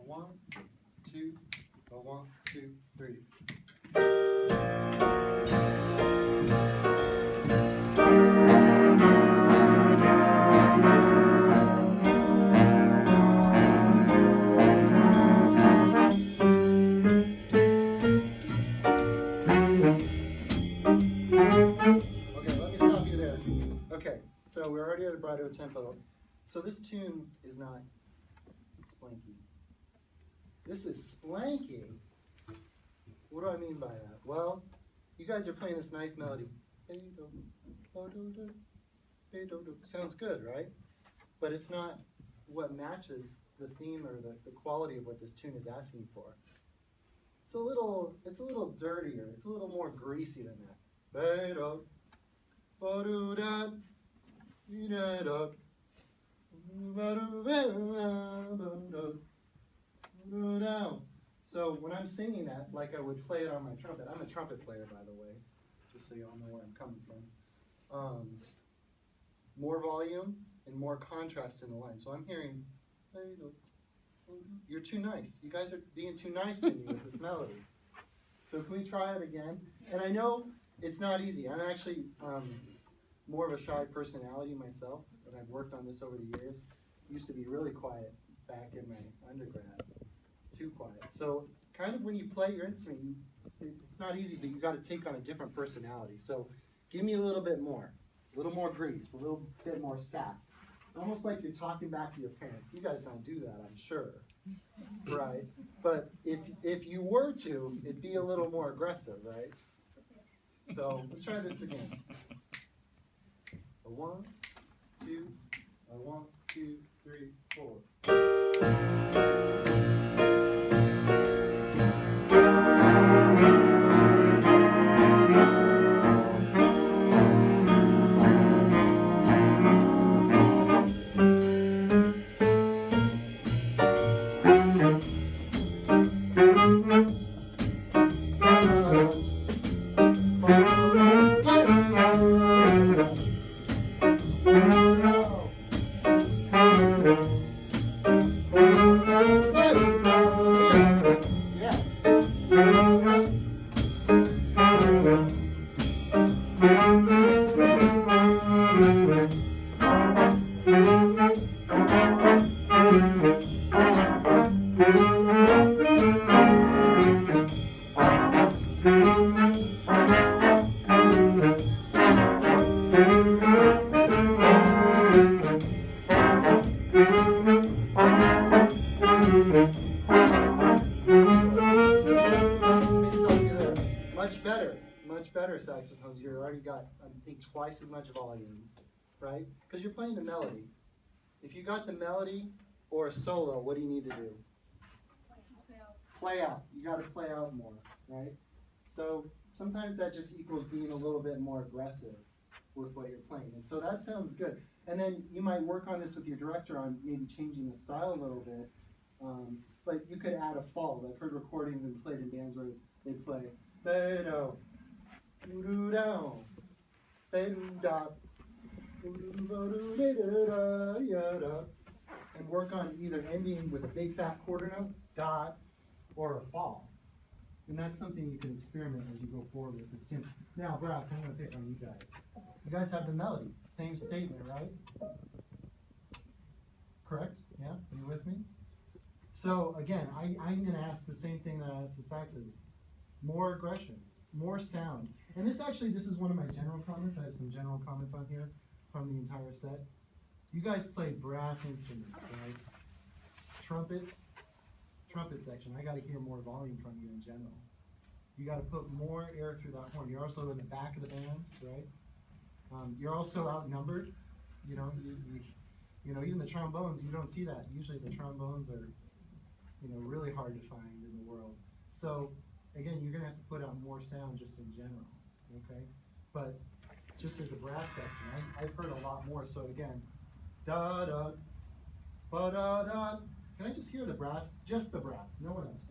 1, 2, 1, 2, 3. So we're already at a bridle tempo. So this tune is not splanky. This is splanky. What do I mean by that? Well, you guys are playing this nice melody. Sounds good, right? But it's not what matches the theme or the quality of what this tune is asking for. It's a little dirtier. It's a little more greasy than that. So when I'm singing that, like I would play it on my trumpet, I'm a trumpet player, by the way, just so you all know where I'm coming from. More volume and more contrast in the line. So I'm hearing, you're too nice. You guys are being too nice to me with this melody. So can we try it again? And I know it's not easy. I'm actually more of a shy personality myself, and I've worked on this over the years. Used to be really quiet back in my undergrad, too quiet. So kind of when you play your instrument, it's not easy, but you got to take on a different personality. So give me a little more grease, a little bit more sass. Almost like you're talking back to your parents. You guys don't do that, I'm sure, right? But if you were to, it'd be a little more aggressive, right? So let's try this again. 1, 2, 1, 2, 3, 4. Much better saxophones. You already got, I think, twice as much volume, right? Because you're playing the melody. If you got the melody or a solo, what do you need to do? Play out. You got to play out more, right? So sometimes that just equals being a little bit more aggressive with what you're playing. And so that sounds good. And then you might work on this with your director on maybe changing the style a little bit. But you could add a fall. I've heard recordings and played in bands where they play Beto, and work on either ending with a big fat quarter note, dot, or a fall. And that's something you can experiment as you go forward with this tune. Now, brass, I'm going to pick on you guys. You guys have the melody. Same statement, right? Correct? Yeah? Are you with me? So, again, I'm going to ask the same thing that I asked the saxes. More aggression, more sound. And this is one of my general comments. I have some general comments on here from the entire set. You guys play brass instruments, right? Trumpet section. I got to hear more volume from you in general. You got to put more air through that horn. You're also in the back of the band, right? You're also outnumbered. You know, even the trombones, you don't see that. Usually the trombones are, really hard to find in the world. So again, you're gonna have to put out more sound just in general, okay? But just as a brass section, I've heard a lot more. So again, da da, ba da da. Can I just hear the brass? Just the brass, no one else.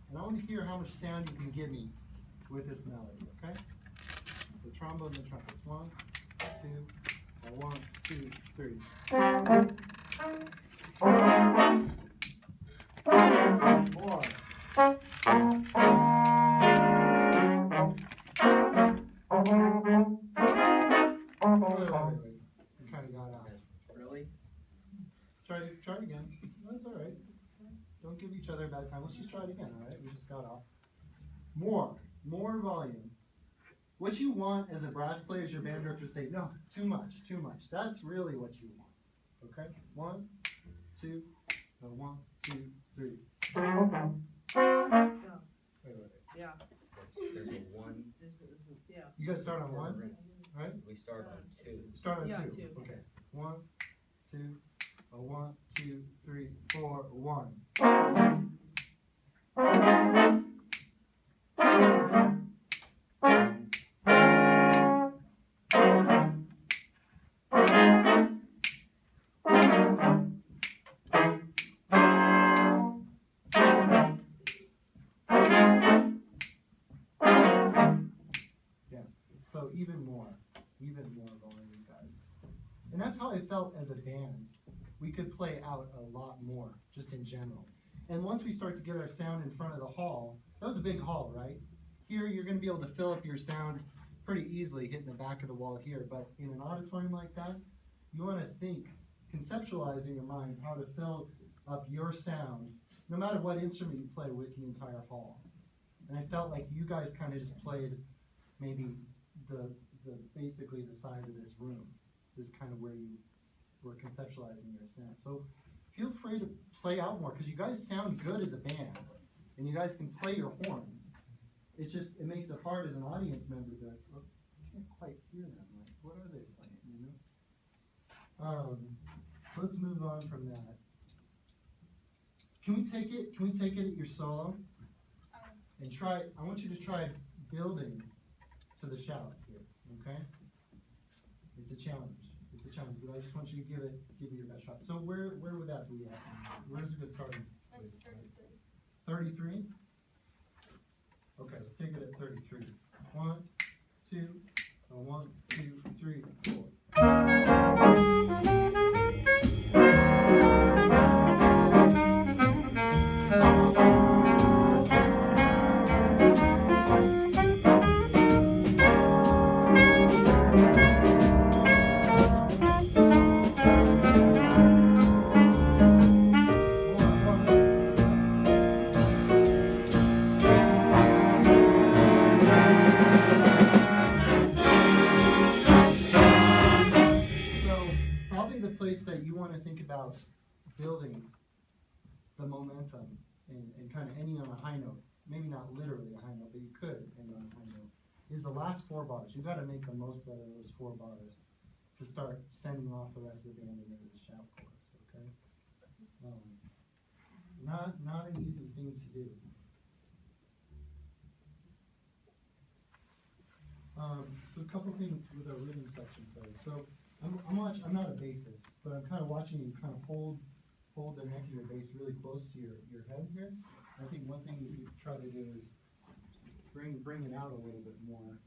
And I want to hear how much sound you can give me with this melody, okay? The trombone and the trumpets. 1, 2, 1, 2, 3. kind of got out. Really? Try it again. That's all right. Don't give each other a bad time. Let's just try it again, all right? We just got off. More volume. What you want as a brass player is your band director to say, no, too much. That's really what you want. Okay? 1, 2, 1, 2, 3. Wait. Yeah. There's a 1. Yeah. You guys start on 1, right? We start on 2. Start on Yeah, 2. 2. Okay. 1, 2, 1, 2, 3, 4, 1. So even more volume, guys. And that's how I felt as a band. We could play out a lot more, just in general. And once we start to get our sound in front of the hall, that was a big hall, right? Here, you're gonna be able to fill up your sound pretty easily, hitting the back of the wall here. But in an auditorium like that, you wanna think, conceptualize in your mind how to fill up your sound, no matter what instrument you play, with the entire hall. And I felt like you guys kind of just played maybe the basically the size of this room is kind of where you were conceptualizing your sound. So feel free to play out more, because you guys sound good as a band and you guys can play your horns. It's just, it makes it hard as an audience member to, oh, I can't quite hear them. Like, what are they playing, you know? So let's move on from that. Can we take it at your solo? And try, I want you to try building to the shout here, okay? It's a challenge, but I just want you to give it your best shot. So where would that be at? Where's a good starting place? 33? Okay, let's take it at 33. 1, 2, 1, 2, 3, 4. That you want to think about building the momentum and kind of ending on a high note, maybe not literally a high note, but you could end on a high note, is the last 4 bars. You got to make the most out of those 4 bars to start sending off the rest of the band into the shout chorus, okay? Not an easy thing to do. So a couple things with our rhythm section first. So I'm not a bassist, but I'm kind of watching you kind of hold the neck of your bass really close to your head here. I think one thing that you try to do is bring it out a little bit more.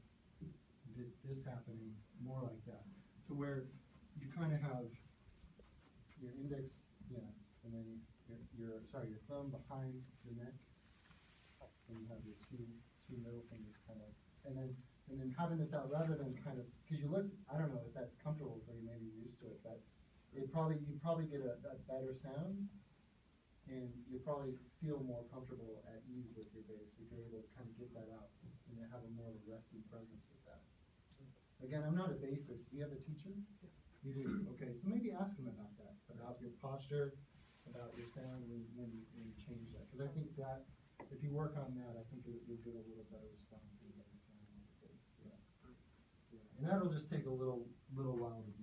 Get this happening more like that, to where you kind of have your index, and then your thumb behind the neck, and you have your two middle fingers kind of, and then having this out rather than kind of, because you looked, I don't know if that's comfortable for you, maybe you're used to it, but you probably get a better sound, and you probably feel more comfortable at ease with your bass if you're able to kind of get that out and have a more resting presence with that. Again, I'm not a bassist. Do you have a teacher? Yeah. You do? Okay, so maybe ask him about that, about your posture, about your sound when you change that. Because I think that if you work on that, I think you'll get a little better response and better sound on the bass. Yeah. And that'll just take a little while to do.